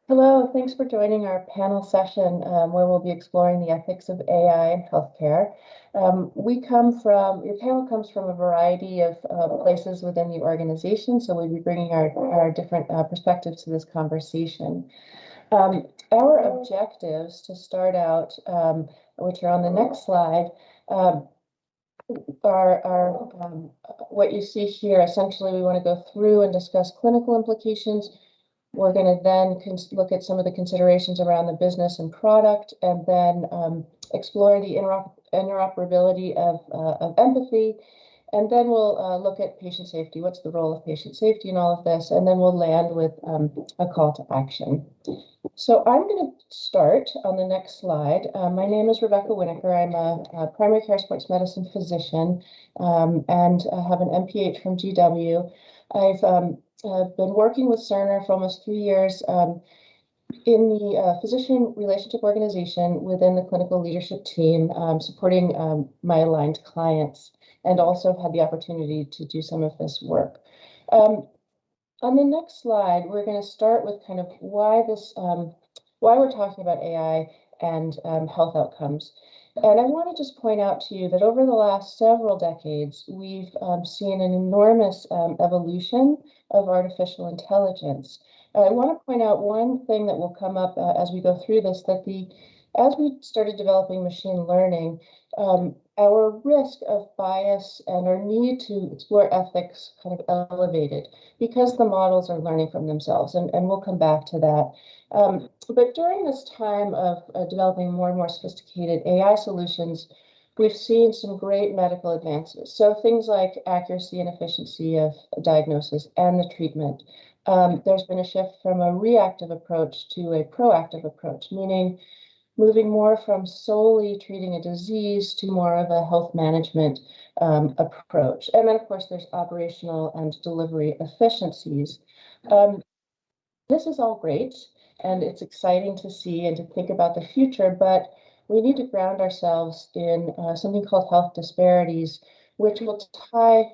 Hello, thanks for joining our panel session where we'll be exploring the ethics of AI in healthcare. Your panel comes from a variety of places within the organization, so we'll be bringing our different perspectives to this conversation. Our objectives to start out, which are on the next slide, are what you see here. Essentially, we want to go through and discuss clinical implications. We're going to then look at some of the considerations around the business and product, and then explore the interoperability of empathy. And then we'll look at patient safety. What's the role of patient safety in all of this? And then we'll land with a call to action. So I'm going to start on the next slide. My name is Rebecca Winokur. I'm a primary care sports medicine physician and have an MPH from GW. I've been working with Cerner for almost 3 years in the physician relationship organization within the clinical leadership team, supporting my aligned clients, and also had the opportunity to do some of this work. On the next slide, we're going to start with kind of why we're talking about AI and health outcomes. And I want to just point out to you that over the last several decades, we've seen an enormous evolution of artificial intelligence. I want to point out one thing that will come up as we go through this, that as we started developing machine learning, our risk of bias and our need to explore ethics kind of elevated because the models are learning from themselves, and we'll come back to that. But during this time of developing more and more sophisticated AI solutions, we've seen some great medical advances. So things like accuracy and efficiency of diagnosis and the treatment. There's been a shift from a reactive approach to a proactive approach, meaning moving more from solely treating a disease to more of a health management approach. And then, of course, there's operational and delivery efficiencies. This is all great, and it's exciting to see and to think about the future, but we need to ground ourselves in something called health disparities, which will tie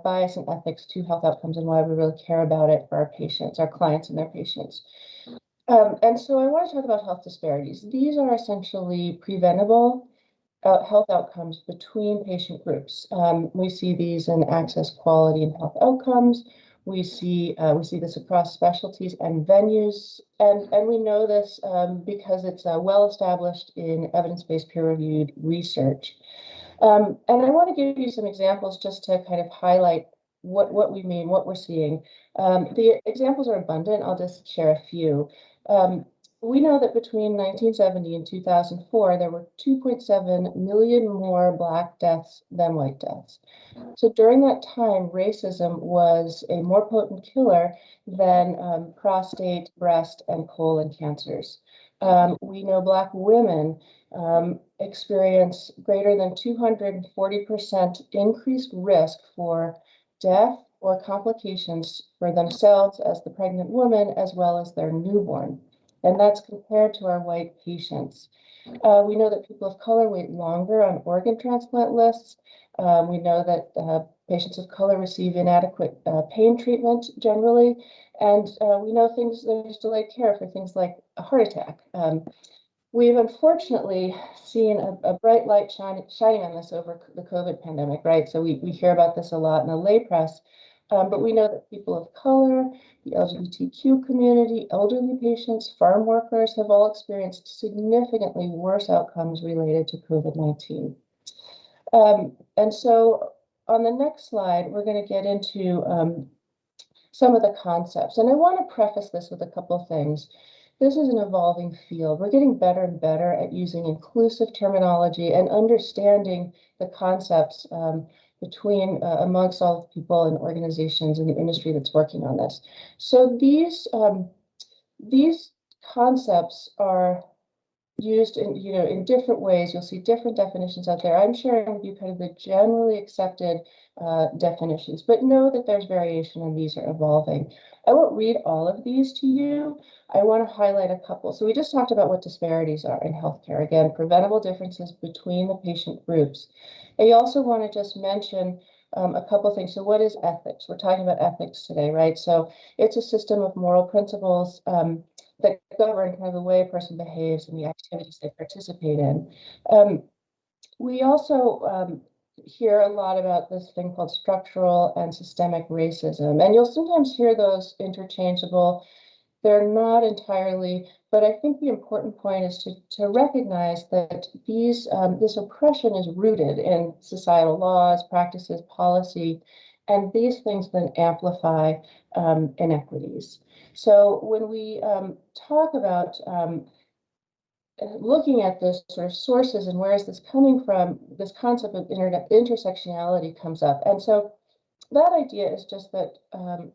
bias and ethics to health outcomes and why we really care about it for our patients, our clients and their patients. And so I want to talk about health disparities. These are essentially preventable health outcomes between patient groups. We see these in access, quality, and health outcomes. We see this across specialties and venues, and we know this because it's well established in evidence-based peer-reviewed research. And I want to give you some examples just to kind of highlight what we mean, what we're seeing. The examples are abundant. I'll just share a few. We know that between 1970 and 2004, there were 2.7 million more Black deaths than white deaths. So during that time, racism was a more potent killer than prostate, breast, and colon cancers. We know Black women experience greater than 240% increased risk for death or complications for themselves as the pregnant woman, as well as their newborn. And that's compared to our white patients. We know that people of color wait longer on organ transplant lists. We know that patients of color receive inadequate pain treatment generally. And we know there's delayed care for things like a heart attack. We've unfortunately seen a bright light shining on this over the COVID pandemic, right? So we hear about this a lot in the lay press, but we know that people of color, the LGBTQ community, elderly patients, farm workers have all experienced significantly worse outcomes related to COVID-19. And so on the next slide, we're going to get into some of the concepts. And I want to preface this with a couple of things. This is an evolving field. We're getting better and better at using inclusive terminology and understanding the concepts amongst all the people and organizations in the industry that's working on this. So these concepts are used in different ways. You'll see different definitions out there. I'm sharing with you kind of the generally accepted definitions, but know that there's variation and these are evolving. I won't read all of these to you. I want to highlight a couple. So we just talked about what disparities are in healthcare. Again, preventable differences between the patient groups. I also want to just mention a couple things. So what is ethics? We're talking about ethics today, right? So it's a system of moral principles that govern kind of the way a person behaves and the activities they participate in. We also hear a lot about this thing called structural and systemic racism, and you'll sometimes hear those interchangeable. They're not entirely, but I think the important point is to recognize that this oppression is rooted in societal laws, practices, policy, and these things then amplify inequities. So when we talk about looking at this sort of sources and where is this coming from, this concept of intersectionality comes up. And so that idea is just that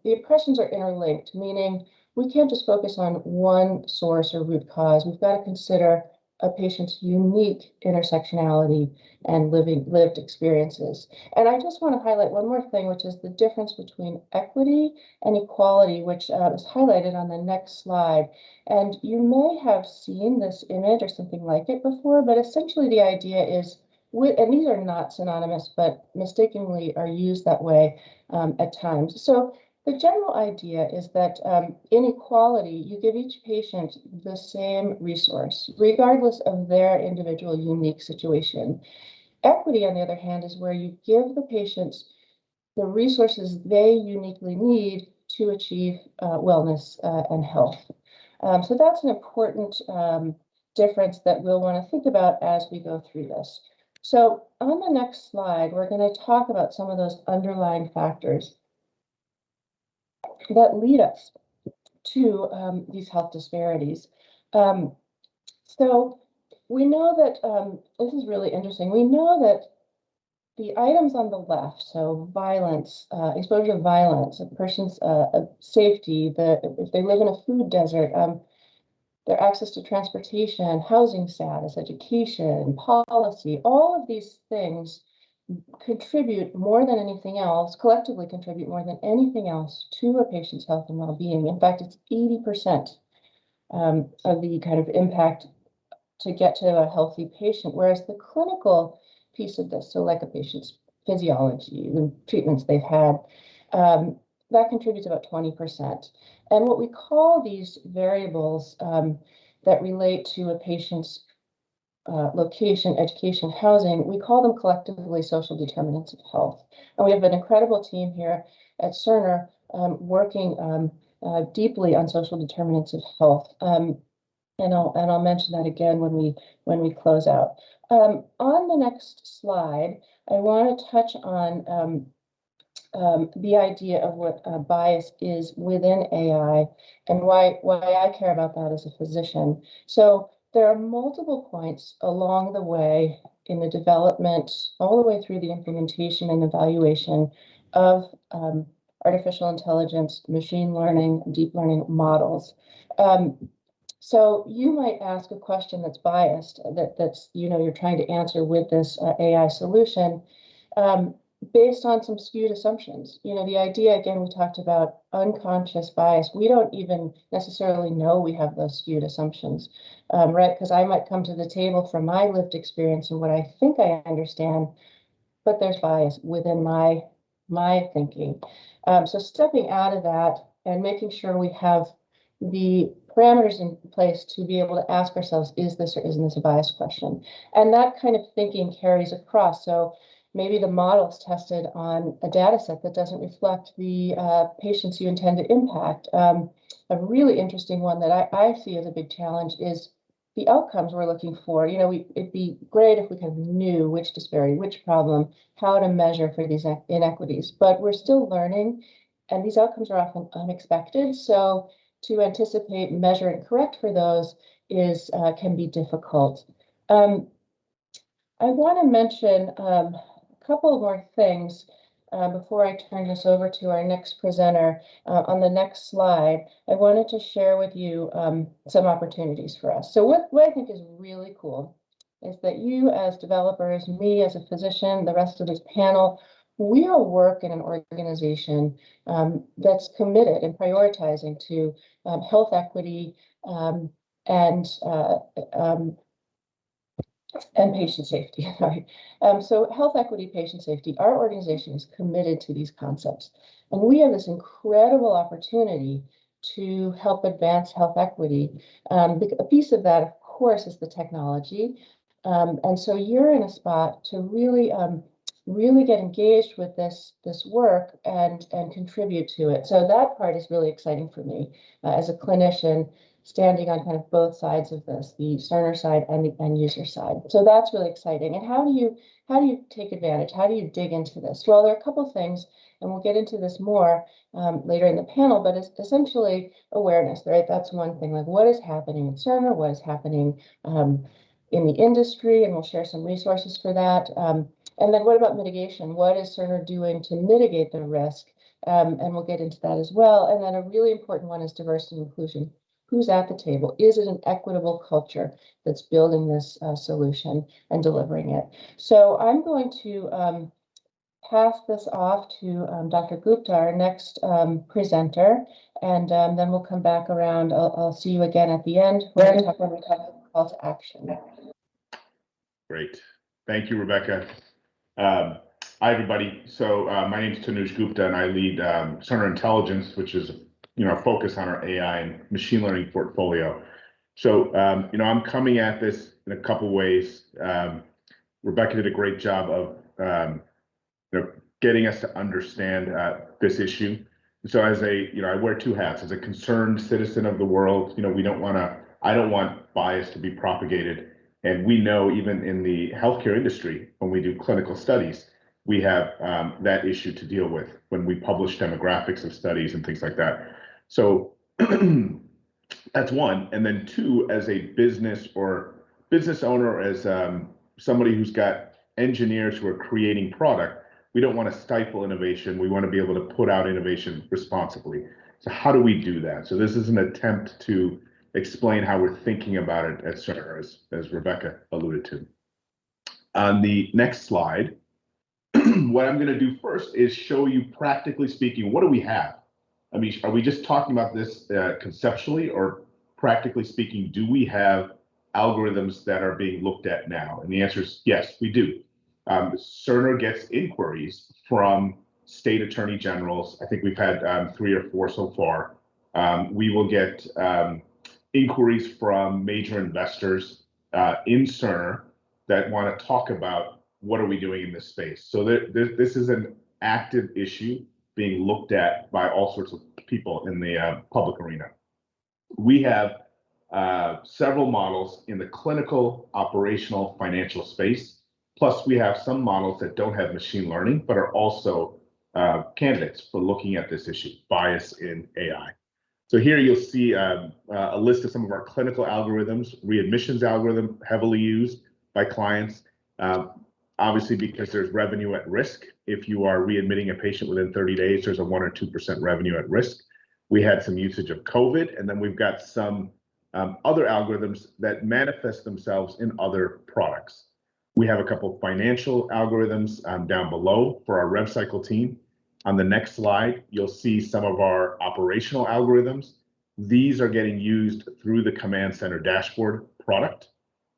the oppressions are interlinked, meaning we can't just focus on one source or root cause. We've got to consider a patient's unique intersectionality and lived experiences. And I just want to highlight one more thing, which is the difference between equity and equality, which is highlighted on the next slide. And you may have seen this image or something like it before, but essentially the idea is, and these are not synonymous, but mistakenly are used that way at times. So the general idea is that in equality, you give each patient the same resource, regardless of their individual unique situation. Equity, on the other hand, is where you give the patients the resources they uniquely need to achieve wellness and health. So that's an important difference that we'll want to think about as we go through this. So on the next slide, we're going to talk about some of those underlying factors that lead us to these health disparities. So we know that, this is really interesting, we know that the items on the left, so violence, exposure to violence, a person's safety, if they live in a food desert, their access to transportation, housing status, education, policy, all of these things contribute more than anything else, collectively contribute more than anything else to a patient's health and well-being. In fact, it's 80% of the kind of impact to get to a healthy patient, whereas the clinical piece of this, so like a patient's physiology, the treatments they've had, that contributes about 20%. And what we call these variables that relate to a patient's location, education, housing, we call them collectively social determinants of health. And we have an incredible team here at Cerner working deeply on social determinants of health. And I'll mention that again when we close out. On the next slide, I want to touch on the idea of what bias is within AI and why I care about that as a physician. So there are multiple points along the way in the development, all the way through the implementation and evaluation of artificial intelligence, machine learning, deep learning models. So you might ask a question that's biased, that's you're trying to answer with this AI solution, based on some skewed assumptions. The idea, again, we talked about unconscious bias. We don't even necessarily know we have those skewed assumptions, right? Because I might come to the table from my lived experience and what I think I understand, but there's bias within my thinking. So stepping out of that and making sure we have the parameters in place to be able to ask ourselves, is this or isn't this a biased question? And that kind of thinking carries across. So maybe the model's tested on a data set that doesn't reflect the patients you intend to impact. A really interesting one that I see as a big challenge is the outcomes we're looking for. It'd be great if we kind of knew which disparity, which problem, how to measure for these inequities, but we're still learning, and these outcomes are often unexpected. So to anticipate, measure, and correct for those can be difficult. I want to mention a couple more things before I turn this over to our next presenter. On the next slide, I wanted to share with you some opportunities for us. So what I think is really cool is that you as developers, me as a physician, the rest of this panel, we all work in an organization that's committed and prioritizing to health equity and patient safety. Right? So health equity, patient safety, our organization is committed to these concepts. And we have this incredible opportunity to help advance health equity. A piece of that, of course, is the technology. And so you're in a spot to really get engaged with this work and contribute to it. So that part is really exciting for me as a clinician, standing on kind of both sides of this, the Cerner side and the end user side. So that's really exciting. And how do you take advantage? How do you dig into this? Well, there are a couple things, and we'll get into this more later in the panel, but it's essentially awareness, right? That's one thing. Like, what is happening at Cerner? What is happening in the industry? And we'll share some resources for that. And then what about mitigation? What is Cerner doing to mitigate the risk? And we'll get into that as well. And then a really important one is diversity and inclusion. Who's at the table? Is it an equitable culture that's building this solution and delivering it? So I'm going to pass this off to Dr. Gupta, our next presenter, and then we'll come back around. I'll see you again at the end when we talk about call to action. Great. Thank you, Rebecca. Hi, everybody. So my name is Tanuj Gupta, and I lead Cerner Intelligence, which is focus on our AI and machine learning portfolio. So I'm coming at this in a couple ways. Rebecca did a great job of getting us to understand this issue. So as I wear two hats. As a concerned citizen of the world, I don't want bias to be propagated. And we know even in the healthcare industry, when we do clinical studies, we have that issue to deal with when we publish demographics of studies and things like that. So that's one. And then two, as a business owner, or as somebody who's got engineers who are creating product, we don't want to stifle innovation. We want to be able to put out innovation responsibly. So how do we do that? So this is an attempt to explain how we're thinking about it at Cerner, as Rebecca alluded to. On the next slide, what I'm going to do first is show you, practically speaking, what do we have? I mean, are we just talking about this conceptually, or practically speaking, do we have algorithms that are being looked at now? And the answer is yes, we do. Cerner gets inquiries from state attorney generals. I think we've had 3 or 4 so far. We will get inquiries from major investors in Cerner that want to talk about what are we doing in this space. So this is an active issue being looked at by all sorts of people in the public arena. We have several models in the clinical, operational, financial space. Plus, we have some models that don't have machine learning, but are also candidates for looking at this issue, bias in AI. So here you'll see a list of some of our clinical algorithms. Readmissions algorithm, heavily used by clients, obviously because there's revenue at risk. If you are readmitting a patient within 30 days, there's a 1 or 2% revenue at risk. We had some usage of COVID, and then we've got some other algorithms that manifest themselves in other products. We have a couple of financial algorithms down below for our rev cycle team. On the next slide, you'll see some of our operational algorithms. These are getting used through the Command Center dashboard product.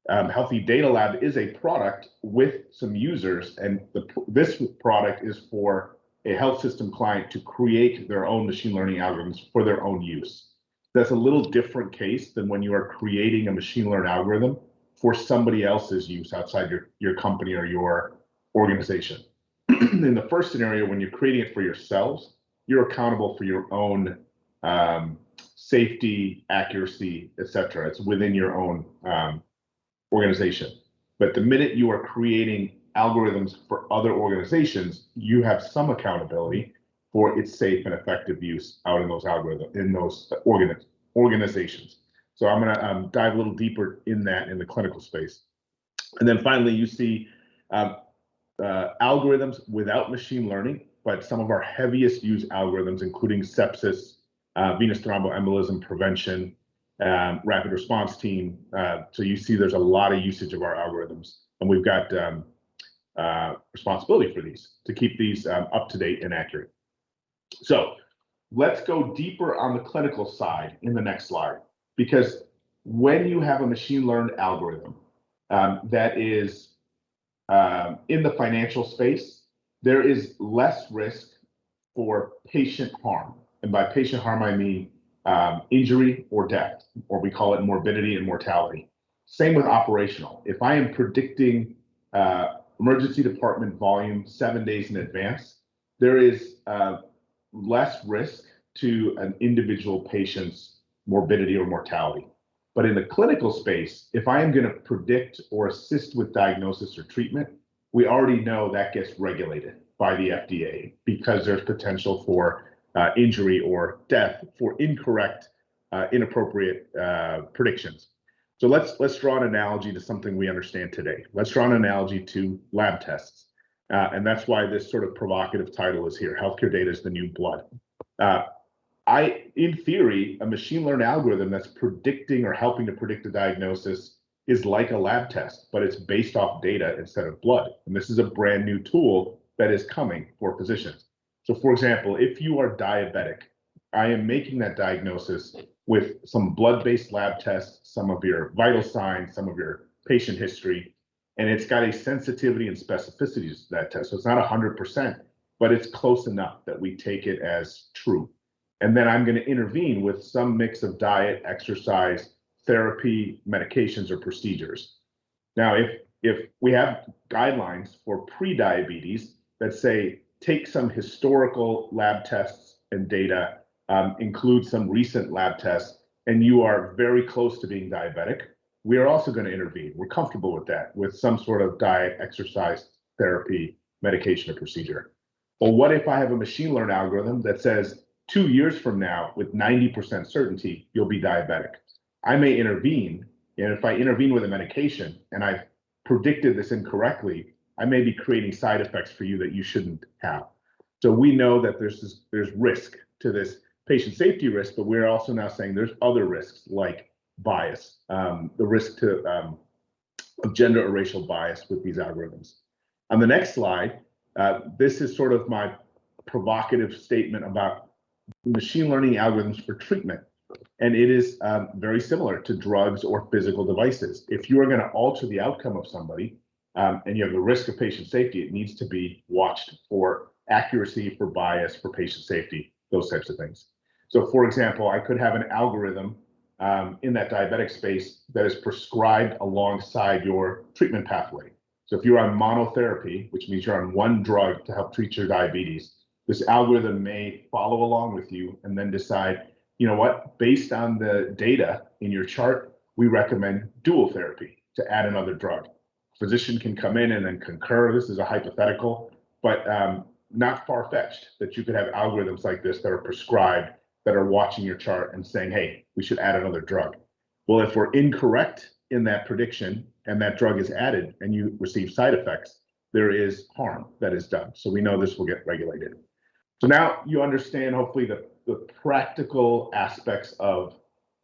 Healthy Data Lab is a product with some users, and this product is for a health system client to create their own machine learning algorithms for their own use. That's a little different case than when you are creating a machine learning algorithm for somebody else's use outside your company or your organization. In the first scenario, when you're creating it for yourselves, you're accountable for your own safety, accuracy, etc. It's within your own organization. But the minute you are creating algorithms for other organizations, you have some accountability for its safe and effective use out in those algorithms, in those organizations. So I'm going to dive a little deeper in that in the clinical space. And then finally, you see algorithms without machine learning, but some of our heaviest used algorithms, including sepsis, venous thromboembolism prevention, rapid response team. So you see there's a lot of usage of our algorithms, and we've got responsibility for these to keep these up to date and accurate. So let's go deeper on the clinical side in the next slide, because when you have a machine learned algorithm that is in the financial space, there is less risk for patient harm. And by patient harm, I mean injury or death, or we call it morbidity and mortality. Same with operational. If I am predicting emergency department volume 7 days in advance, there is less risk to an individual patient's morbidity or mortality. But in the clinical space, if I am going to predict or assist with diagnosis or treatment, we already know that gets regulated by the FDA because there's potential for injury or death for incorrect, inappropriate predictions. So let's draw an analogy to something we understand today. Let's draw an analogy to lab tests. And that's why this sort of provocative title is here. Healthcare data is the new blood. In theory, a machine learned algorithm that's predicting or helping to predict a diagnosis is like a lab test, but it's based off data instead of blood. And this is a brand new tool that is coming for physicians. So for example, if you are diabetic, I am making that diagnosis with some blood-based lab tests, some of your vital signs, some of your patient history, and it's got a sensitivity and specificity to that test. So it's not 100%, but it's close enough that we take it as true. And then I'm going to intervene with some mix of diet, exercise, therapy, medications, or procedures. Now, if we have guidelines for pre-diabetes that say, take some historical lab tests and data, include some recent lab tests, and you are very close to being diabetic, we are also going to intervene. We're comfortable with that, with some sort of diet, exercise, therapy, medication, or procedure. Well, what if I have a machine learned algorithm that says 2 years from now, with 90% certainty, you'll be diabetic? I may intervene, and if I intervene with a medication and I've predicted this incorrectly, I may be creating side effects for you that you shouldn't have. So we know that there's risk to this patient safety risk, but we're also now saying there's other risks like bias, the risk of gender or racial bias with these algorithms. On the next slide, this is sort of my provocative statement about machine learning algorithms for treatment. And it is very similar to drugs or physical devices. If you are going to alter the outcome of somebody and you have the risk of patient safety, it needs to be watched for accuracy, for bias, for patient safety, those types of things. So for example, I could have an algorithm in that diabetic space that is prescribed alongside your treatment pathway. So if you're on monotherapy, which means you're on one drug to help treat your diabetes, this algorithm may follow along with you and then decide, you know what, based on the data in your chart, we recommend dual therapy to add another drug. Physician can come in and then concur. This is a hypothetical, but not far-fetched that you could have algorithms like this that are prescribed, that are watching your chart and saying, hey, we should add another drug. Well, if we're incorrect in that prediction and that drug is added and you receive side effects, there is harm that is done. So we know this will get regulated. So now you understand, hopefully, the practical aspects of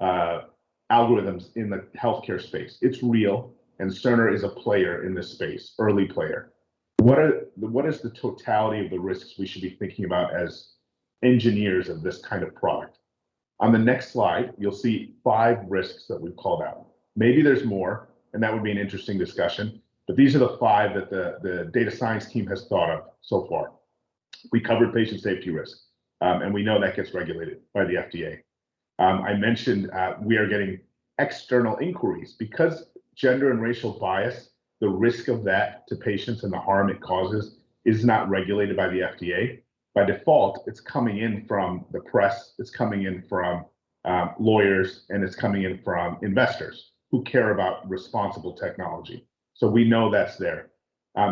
algorithms in the healthcare space. It's real, and Cerner is a player in this space, early player. What is the totality of the risks we should be thinking about as engineers of this kind of product? On the next slide, you'll see 5 risks that we've called out. Maybe there's more, and that would be an interesting discussion, but these are the 5 that the data science team has thought of so far. We covered patient safety risk, and we know that gets regulated by the FDA. I mentioned we are getting external inquiries because gender and racial bias, the risk of that to patients and the harm it causes is not regulated by the FDA. By default, it's coming in from the press, it's coming in from lawyers, and it's coming in from investors who care about responsible technology. So we know that's there.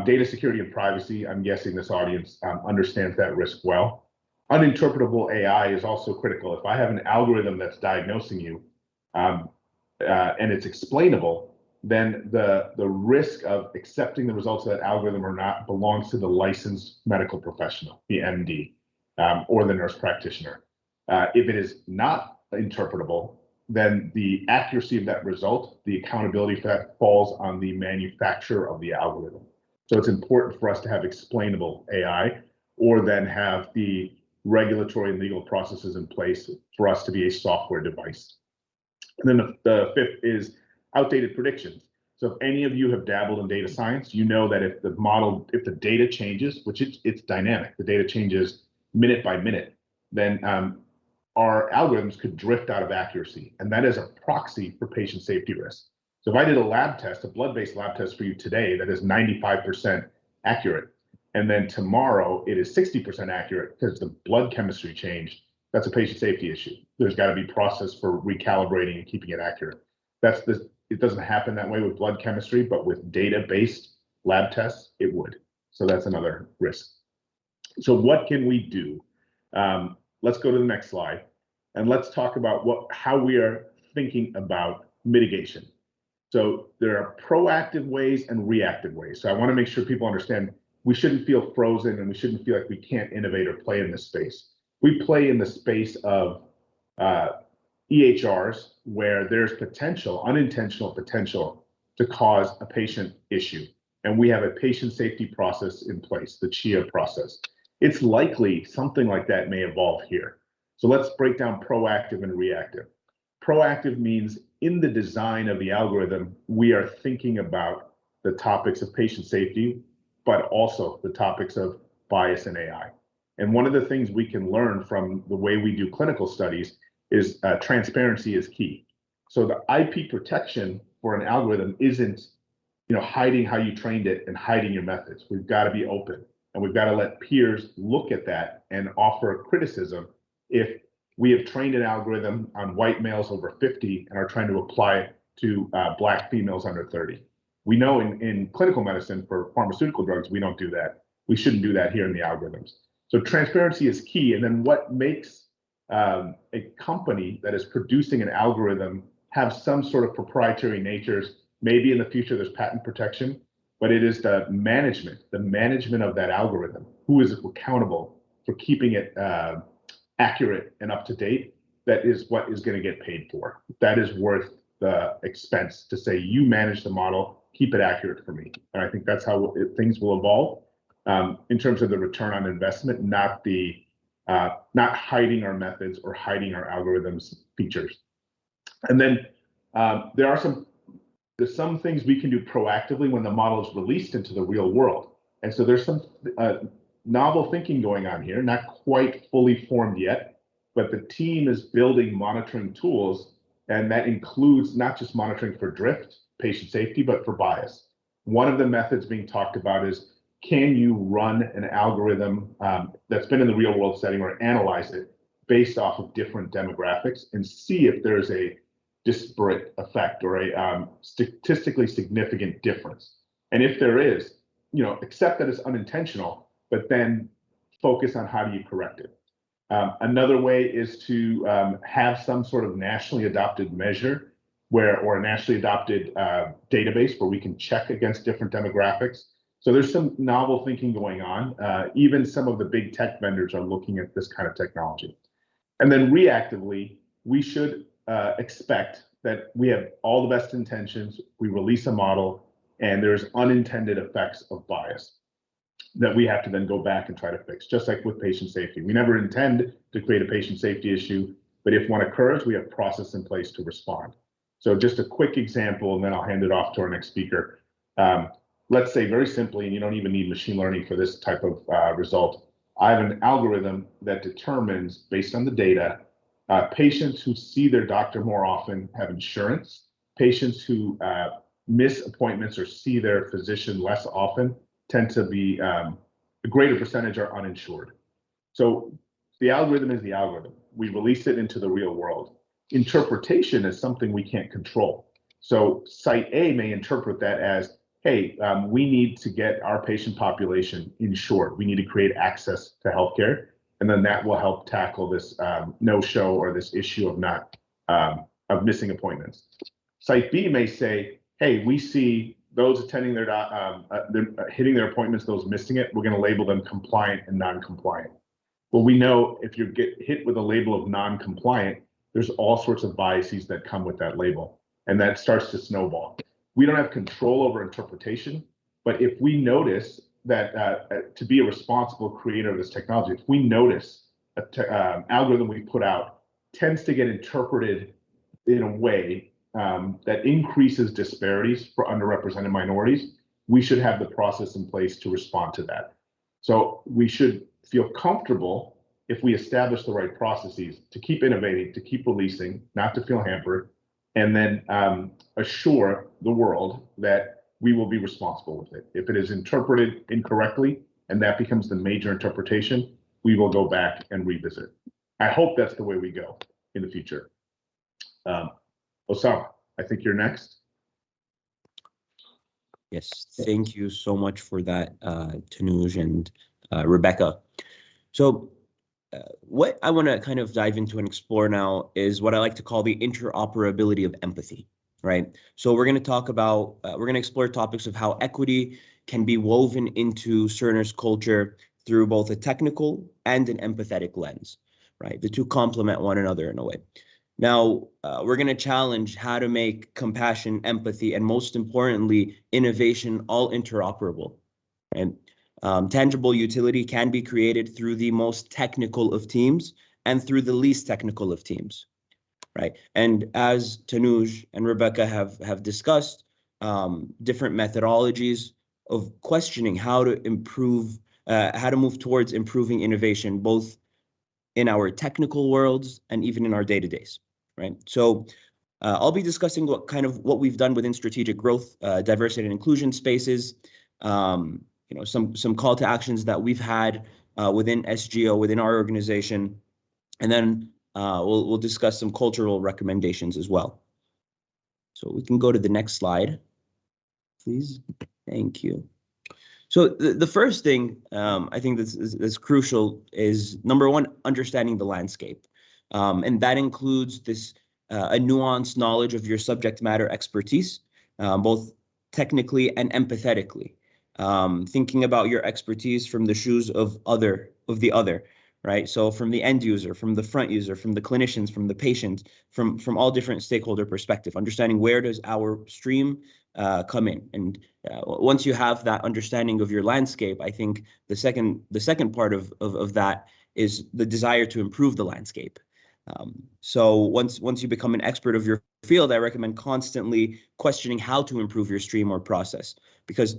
Data security and privacy, I'm guessing this audience understands that risk well. Uninterpretable AI is also critical. If I have an algorithm that's diagnosing you and it's explainable, then the risk of accepting the results of that algorithm or not belongs to the licensed medical professional, the MD, or the nurse practitioner. If it is not interpretable, then the accuracy of that result, the accountability for that falls on the manufacturer of the algorithm. So it's important for us to have explainable AI, or then have the regulatory and legal processes in place for us to be a software device. And then the 5th is outdated predictions. So if any of you have dabbled in data science, you know that if the data changes, which it's dynamic, the data changes minute by minute, then our algorithms could drift out of accuracy, and that is a proxy for patient safety risk. So if I did a lab test, a blood-based lab test for you today that is 95% accurate, and then tomorrow it is 60% accurate because the blood chemistry changed, that's a patient safety issue. There's got to be process for recalibrating and keeping it accurate. It doesn't happen that way with blood chemistry, but with data-based lab tests, it would. So that's another risk. So what can we do? Let's go to the next slide, and let's talk about how we are thinking about mitigation. So there are proactive ways and reactive ways. So I want to make sure people understand we shouldn't feel frozen and we shouldn't feel like we can't innovate or play in this space. We play in the space of EHRs where there's potential, unintentional potential to cause a patient issue. And we have a patient safety process in place, the CHIA process. It's likely something like that may evolve here. So let's break down proactive and reactive. Proactive means in the design of the algorithm, we are thinking about the topics of patient safety, but also the topics of bias and AI. And one of the things we can learn from the way we do clinical studies is transparency is key. So the IP protection for an algorithm isn't, hiding how you trained it and hiding your methods. We've got to be open, and we've got to let peers look at that and offer criticism if we have trained an algorithm on white males over 50 and are trying to apply it to Black females under 30. We know in clinical medicine for pharmaceutical drugs, we don't do that. We shouldn't do that here in the algorithms. So transparency is key. And then what makes a company that is producing an algorithm have some sort of proprietary natures? Maybe in the future there's patent protection, but it is the management of that algorithm. Who is accountable for keeping it accurate and up to date? That is what is going to get paid for. That is worth the expense to say, you manage the model, keep it accurate for me. And I think that's how things will evolve in terms of the return on investment, not hiding our methods or hiding our algorithms features. And then there's some things we can do proactively when the model is released into the real world. And so there's some novel thinking going on here, not quite fully formed yet, but the team is building monitoring tools, and that includes not just monitoring for drift, patient safety, but for bias. One of the methods being talked about is, can you run an algorithm that's been in the real world setting or analyze it based off of different demographics and see if there's a disparate effect or a statistically significant difference? And if there is, accept that it's unintentional, but then focus on how do you correct it. Another way is to have some sort of nationally adopted measure or a nationally adopted database where we can check against different demographics. So there's some novel thinking going on. Even some of the big tech vendors are looking at this kind of technology. And then reactively, we should expect that we have all the best intentions, we release a model, and there's unintended effects of bias that we have to then go back and try to fix, just like with patient safety. We never intend to create a patient safety issue, but if one occurs, we have process in place to respond. So just a quick example, and then I'll hand it off to our next speaker. Let's say very simply, and you don't even need machine learning for this type of result, I have an algorithm that determines, based on the data, patients who see their doctor more often have insurance, patients who miss appointments or see their physician less often tend to be, a greater percentage are uninsured. So the algorithm is the algorithm. We release it into the real world. Interpretation is something we can't control. So site A may interpret that as, hey, we need to get our patient population insured. We need to create access to healthcare, and then that will help tackle this no-show or this issue of missing appointments. Site B may say, hey, we see those attending hitting their appointments, those missing it, we're going to label them compliant and non-compliant. Well, we know if you get hit with a label of non-compliant, there's all sorts of biases that come with that label, and that starts to snowball. We don't have control over interpretation, but if we notice that to be a responsible creator of this technology, if we notice an algorithm we put out tends to get interpreted in a way that increases disparities for underrepresented minorities, we should have the process in place to respond to that. So we should feel comfortable if we establish the right processes to keep innovating, to keep releasing, not to feel hampered, and then assure the world that we will be responsible with it. If it is interpreted incorrectly and that becomes the major interpretation, we will go back and revisit. I hope that's the way we go in the future. Osama, I think you're next. Yes, thank you so much for that, Tanuj and Rebecca. So what I want to kind of dive into and explore now is what I like to call the interoperability of empathy, right? So we're going to talk about, we're going to explore topics of how equity can be woven into Cerner's culture through both a technical and an empathetic lens, right? The two complement one another in a way. Now, we're going to challenge how to make compassion, empathy, and most importantly, innovation all interoperable. And tangible utility can be created through the most technical of teams and through the least technical of teams, right? And as Tanuj and Rebecca have discussed, different methodologies of questioning how to improve, how to move towards improving innovation, both in our technical worlds and even in our day-to-days. Right. So I'll be discussing what we've done within strategic growth, diversity and inclusion spaces, some call to actions that we've had within SGO, within our organization, and then we'll discuss some cultural recommendations as well. So we can go to the next slide, please. Thank you. So the first thing I think that's crucial is, number one, understanding the landscape. And that includes a nuanced knowledge of your subject matter expertise, both technically and empathetically. Thinking about your expertise from the shoes of the other, right? So from the end user, from the front user, from the clinicians, from the patient, from all different stakeholder perspective, understanding where does our stream come in. And once you have that understanding of your landscape, I think the second part of that is the desire to improve the landscape. So once you become an expert of your field, I recommend constantly questioning how to improve your stream or process, because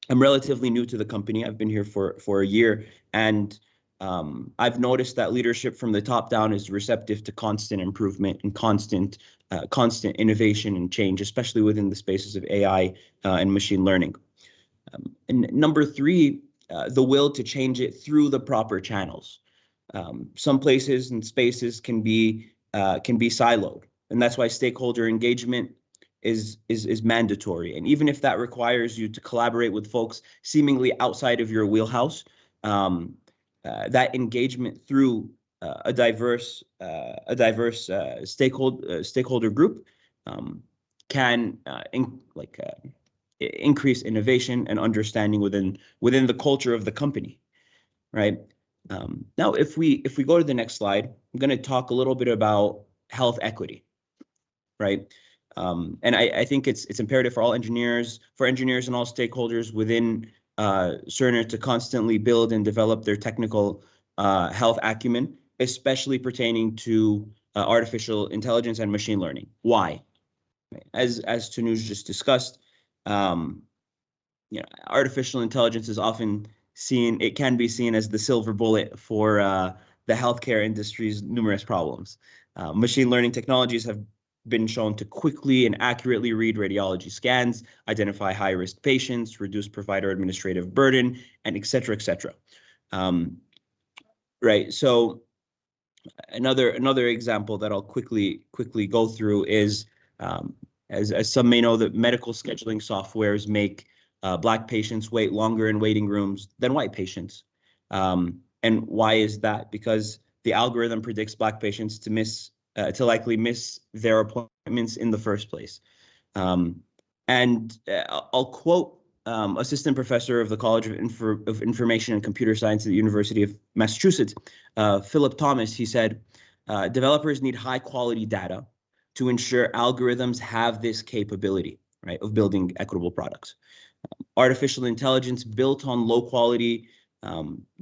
I'm relatively new to the company. I've been here for a year, and I've noticed that leadership from the top down is receptive to constant improvement and constant innovation and change, especially within the spaces of AI and machine learning. And number three, the will to change it through the proper channels. Some places and spaces can be siloed, and that's why stakeholder engagement is mandatory. And even if that requires you to collaborate with folks seemingly outside of your wheelhouse, that engagement through a diverse stakeholder group can increase innovation and understanding within the culture of the company, right? Now, if we go to the next slide, I'm going to talk a little bit about health equity, right? And I think it's imperative for engineers and all stakeholders within Cerner to constantly build and develop their technical health acumen, especially pertaining to artificial intelligence and machine learning. Why? As Tanuj just discussed, artificial intelligence is often can be seen as the silver bullet for the healthcare industry's numerous problems. Machine learning technologies have been shown to quickly and accurately read radiology scans, identify high-risk patients, reduce provider administrative burden, and et cetera, et cetera. Right. So another example that I'll quickly go through is, as some may know, that medical scheduling softwares make Black patients wait longer in waiting rooms than white patients. And why is that? Because the algorithm predicts Black patients to likely miss their appointments in the first place. And I'll quote assistant professor of the College of Information and Computer Science at the University of Massachusetts, Philip Thomas. He said, developers need high quality data to ensure algorithms have this capability, right, of building equitable products. Artificial intelligence built on low quality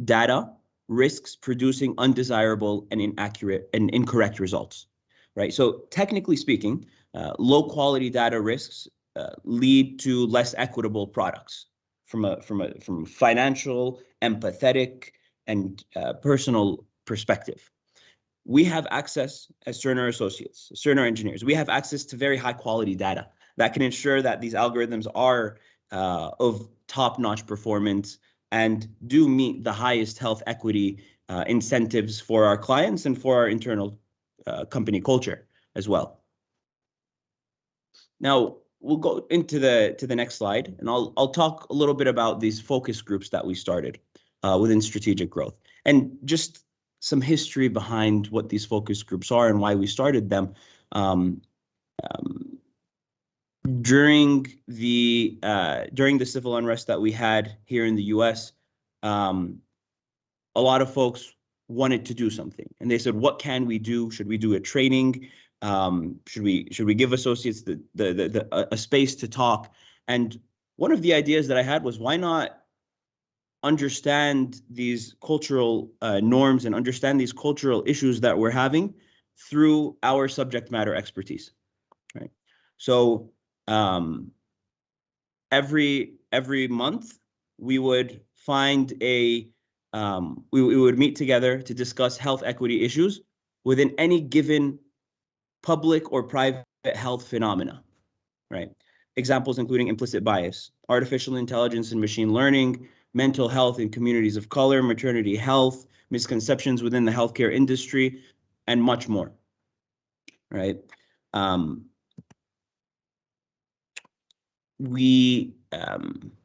data risks producing undesirable and inaccurate and incorrect results, right? So technically speaking, low quality data risks lead to less equitable products from financial, empathetic, and personal perspective. We have access as Cerner associates, Cerner engineers, we have access to very high quality data that can ensure that these algorithms are of top-notch performance and do meet the highest health equity incentives for our clients and for our internal company culture as well. Now, we'll go into the next slide, and I'll talk a little bit about these focus groups that we started within strategic growth, and just some history behind what these focus groups are and why we started them. During the civil unrest that we had here in the U.S., a lot of folks wanted to do something, and they said, "What can we do? Should we do a training? Should we give associates a space to talk?" And one of the ideas that I had was, why not understand these cultural norms and understand these cultural issues that we're having through our subject matter expertise, right? So every month we would find we would meet together to discuss health equity issues within any given public or private health phenomena, right? Examples including implicit bias, artificial intelligence and machine learning, mental health in communities of color, maternity health, misconceptions within the healthcare industry, and much more, right?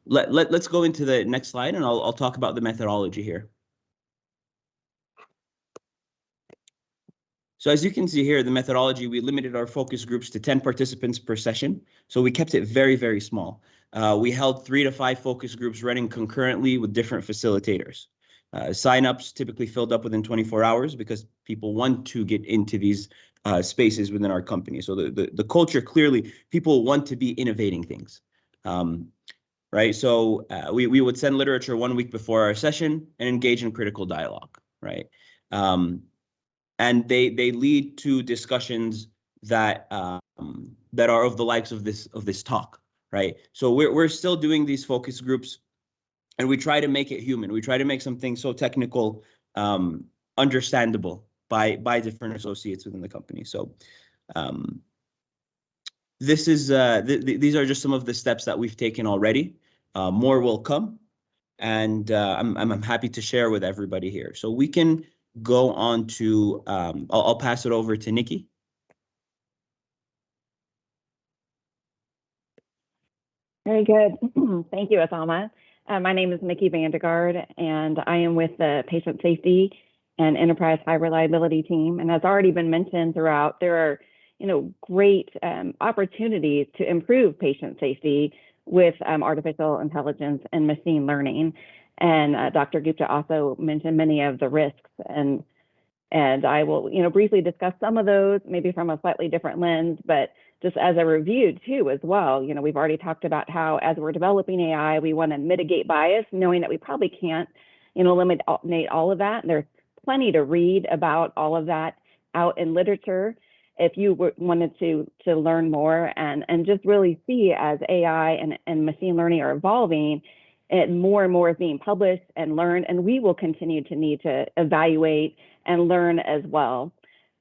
Let's go into the next slide, and I'll talk about the methodology here. So as you can see here, the methodology, we limited our focus groups to 10 participants per session. So we kept it very, very small. We held 3 to 5 focus groups running concurrently with different facilitators. Signups typically filled up within 24 hours because people want to get into these spaces within our company. So the culture, clearly, people want to be innovating things, right? So we would send literature 1 week before our session and engage in critical dialogue, right? And they lead to discussions that that are of the likes of this talk, right? So we're still doing these focus groups, and we try to make it human. We try to make something so technical understandable by different associates within the company. So this is these are just some of the steps that we've taken already. More will come, and I'm happy to share with everybody here. So we can go on to, I'll pass it over to Nikki. Very good. Thank you, Osama. My name is Nikki Vandegaard, and I am with the Patient Safety and Enterprise High Reliability team. And as already been mentioned throughout, there are great opportunities to improve patient safety with artificial intelligence and machine learning. And Dr. Gupta also mentioned many of the risks, and I will briefly discuss some of those, maybe from a slightly different lens, but just as a review too as well. We've already talked about how, as we're developing AI, we want to mitigate bias, knowing that we probably can't eliminate all of that. And there's plenty to read about all of that out in literature if you wanted to learn more and just really see, as AI and machine learning are evolving, and more is being published and learned, and we will continue to need to evaluate and learn as well.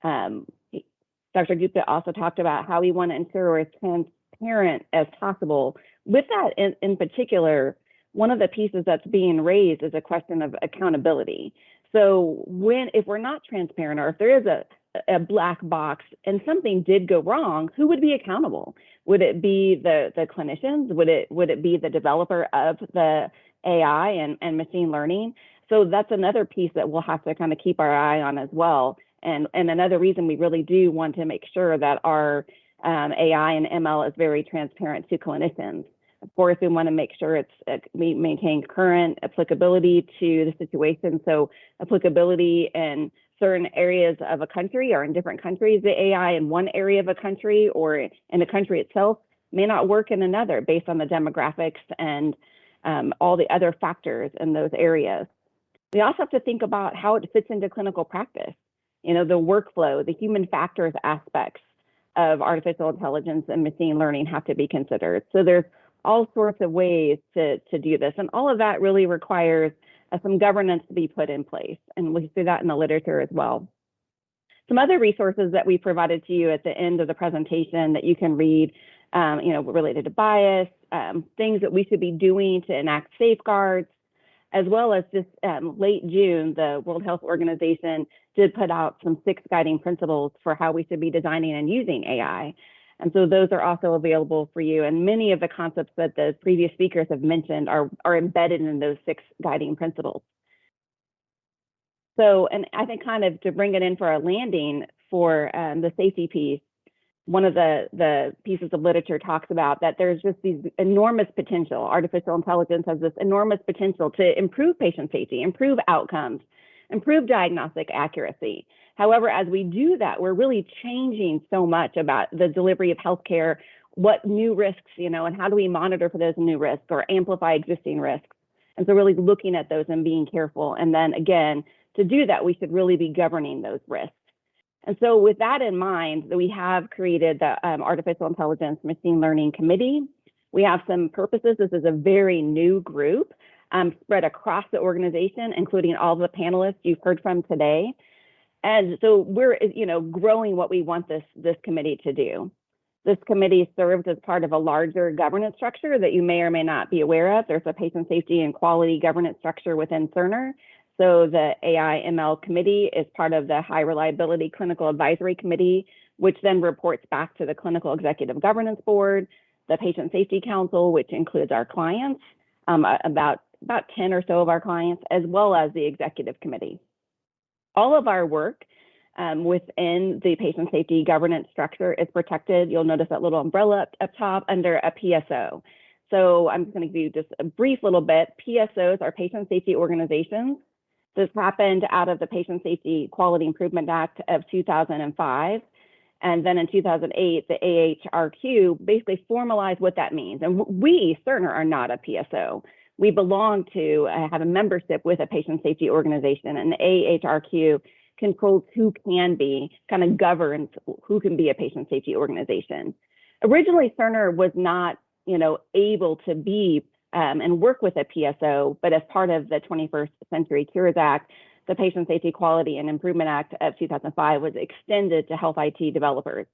Dr. Gupta also talked about how we want to ensure we're as transparent as possible. With that in particular, one of the pieces that's being raised is a question of accountability. So if we're not transparent, or if there is a black box and something did go wrong, who would be accountable? Would it be the clinicians? Would it be the developer of the AI and machine learning? So that's another piece that we'll have to kind of keep our eye on as well. And another reason we really do want to make sure that our AI and ML is very transparent to clinicians. Of course, we want to make sure we maintain current applicability to the situation. So applicability in certain areas of a country or in different countries, the AI in one area of a country or in the country itself may not work in another based on the demographics and all the other factors in those areas. We also have to think about how it fits into clinical practice. The workflow, the human factors aspects of artificial intelligence and machine learning have to be considered. So there's all sorts of ways to do this. And all of that really requires some governance to be put in place. And we see that in the literature as well. Some other resources that we provided to you at the end of the presentation that you can read, related to bias, things that we should be doing to enact safeguards, as well as just late June, the World Health Organization did put out some 6 guiding principles for how we should be designing and using AI. And so those are also available for you. And many of the concepts that the previous speakers have mentioned are embedded in those 6 guiding principles. So, and I think kind of to bring it in for a landing for the safety piece, one of the pieces of literature talks about that there's just these enormous potential. Artificial intelligence has this enormous potential to improve patient safety, improve outcomes, improve diagnostic accuracy. However, as we do that, we're really changing so much about the delivery of healthcare, what new risks, and how do we monitor for those new risks or amplify existing risks. And so really looking at those and being careful. And then again, to do that, we should really be governing those risks. And so with that in mind, we have created the Artificial Intelligence Machine Learning Committee. We have some purposes. This is a very new group spread across the organization, including all the panelists you've heard from today. And so we're, growing what we want this committee to do. This committee serves as part of a larger governance structure that you may or may not be aware of. There's a patient safety and quality governance structure within Cerner. So the AI ML committee is part of the High Reliability Clinical Advisory Committee, which then reports back to the Clinical Executive Governance Board, the Patient Safety Council, which includes our clients, about 10 or so of our clients, as well as the Executive Committee. All of our work within the patient safety governance structure is protected. You'll notice that little umbrella up top under a PSO. So I'm just going to give you just a brief little bit. PSOs are patient safety organizations. This happened out of the Patient Safety Quality Improvement Act of 2005. And then in 2008, the AHRQ basically formalized what that means. And we, Cerner, are not a PSO. We belong to, have a membership with a patient safety organization, and the AHRQ controls who can be, kind of governs who can be a patient safety organization. Originally, Cerner was not, able to be and work with a PSO, but as part of the 21st Century Cures Act, the Patient Safety Quality and Improvement Act of 2005 was extended to health IT developers.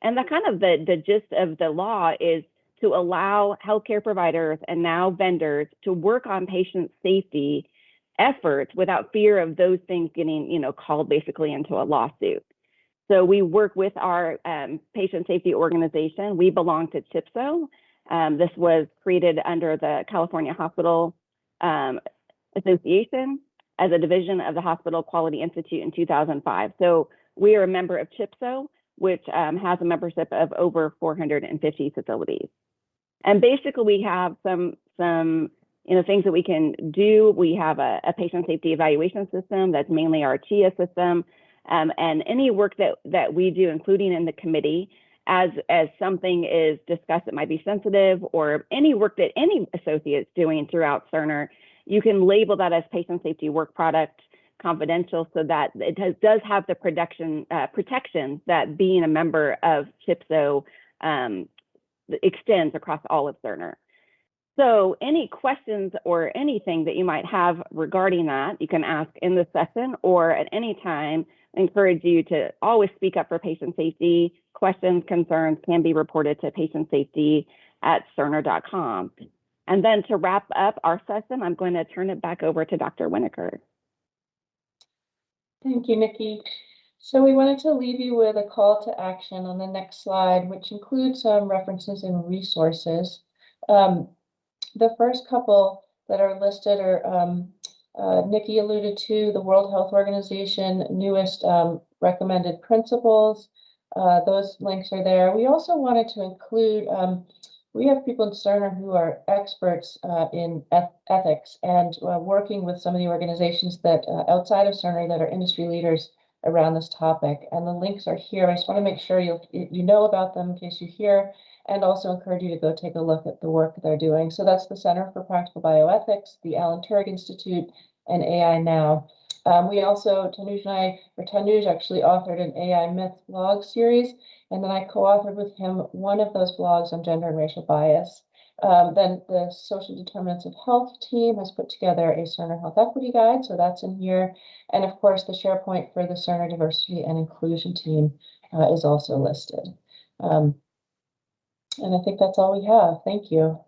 And the kind of the gist of the law is to allow healthcare providers and now vendors to work on patient safety efforts without fear of those things getting, called basically into a lawsuit. So we work with our patient safety organization. We belong to Tipso. This was created under the California Hospital Association as a division of the Hospital Quality Institute in 2005. So we are a member of Tipso, which has a membership of over 450 facilities. And basically, we have some things that we can do. We have a patient safety evaluation system that's mainly our TIA system, and any work that we do, including in the committee, as something is discussed that might be sensitive, or any work that any associate's doing throughout Cerner, you can label that as patient safety work product confidential, so that it does have the protection that being a member of Tipso extends across all of Cerner. So any questions or anything that you might have regarding that, you can ask in the session or at any time. I encourage you to always speak up for patient safety. Questions, concerns can be reported to patientsafety@cerner.com. And then to wrap up our session, I'm going to turn it back over to Dr. Winokur. Thank you, Nikki. So we wanted to leave you with a call to action on the next slide, which includes some references and resources. The first couple that are listed are Nikki alluded to the World Health Organization newest recommended principles. Those links are there. We also wanted to include, we have people in Cerner who are experts in ethics and working with some of the organizations that outside of Cerner that are industry leaders around this topic. And the links are here. I just want to make sure you know about them in case you're here, and also encourage you to go take a look at the work that they're doing. So that's the Center for Practical Bioethics, the Alan Turing Institute, and AI Now. We also, Tanuj actually authored an AI Myth blog series, and then I co-authored with him one of those blogs on gender and racial bias. Then the social determinants of health team has put together a Cerner Health Equity Guide, so that's in here. And of course, the SharePoint for the Cerner Diversity and Inclusion team is also listed. And I think that's all we have. Thank you.